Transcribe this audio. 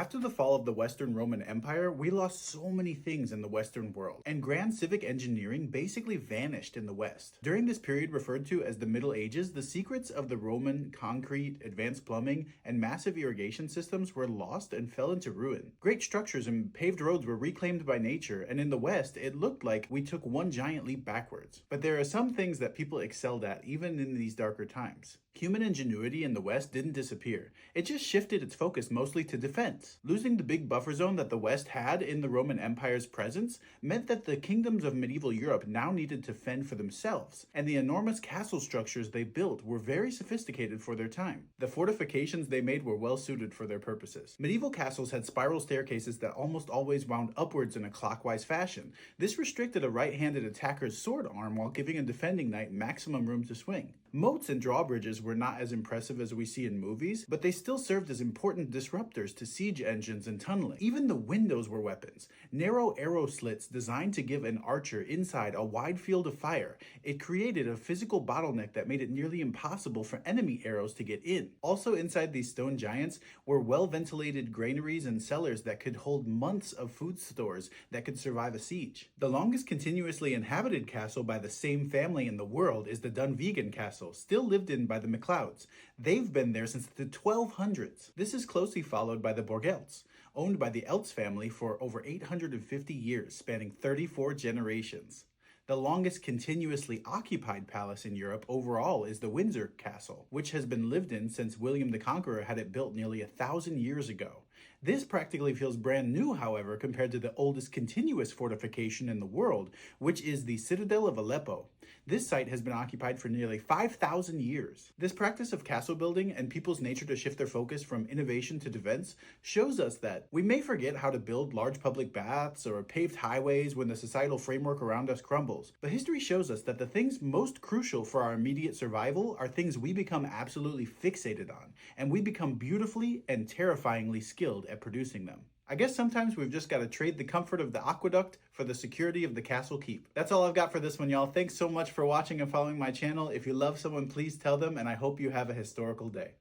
After the fall of the Western Roman Empire, we lost so many things in the Western world, and grand civic engineering basically vanished in the West. During this period referred to as the Middle Ages, the secrets of the Roman concrete, advanced plumbing, and massive irrigation systems were lost and fell into ruin. Great structures and paved roads were reclaimed by nature, and in the West, it looked like we took one giant leap backwards. But there are some things that people excelled at even in these darker times. Human ingenuity in the West didn't disappear. It just shifted its focus mostly to defense. Losing the big buffer zone that the West had in the Roman Empire's presence meant that the kingdoms of medieval Europe now needed to fend for themselves, and the enormous castle structures they built were very sophisticated for their time. The fortifications they made were well suited for their purposes. Medieval castles had spiral staircases that almost always wound upwards in a clockwise fashion. This restricted a right-handed attacker's sword arm while giving a defending knight maximum room to swing. Moats and drawbridges were not as impressive as we see in movies, but they still served as important disruptors to siege engines and tunneling. Even the windows were weapons. Narrow arrow slits designed to give an archer inside a wide field of fire. It created a physical bottleneck that made it nearly impossible for enemy arrows to get in. Also inside these stone giants were well-ventilated granaries and cellars that could hold months of food stores that could survive a siege. The longest continuously inhabited castle by the same family in the world is the Dunvegan Castle, still lived in by the MacLeods. They've been there since the 1200s. This is closely followed by the Borgelts, owned by the Eltz family for over 850 years, spanning 34 generations. The longest continuously occupied palace in Europe overall is the Windsor Castle, which has been lived in since William the Conqueror had it built nearly 1,000 years ago. This practically feels brand new, however, compared to the oldest continuous fortification in the world, which is the Citadel of Aleppo. This site has been occupied for nearly 5,000 years. This practice of castle building and people's nature to shift their focus from innovation to defense shows us that we may forget how to build large public baths or paved highways when the societal framework around us crumbles. But history shows us that the things most crucial for our immediate survival are things we become absolutely fixated on, and we become beautifully and terrifyingly skilled at producing them. I guess sometimes we've just got to trade the comfort of the aqueduct for the security of the castle keep. That's all I've got for this one, y'all. Thanks so much for watching and following my channel. If you love someone, please tell them, and I hope you have a historical day.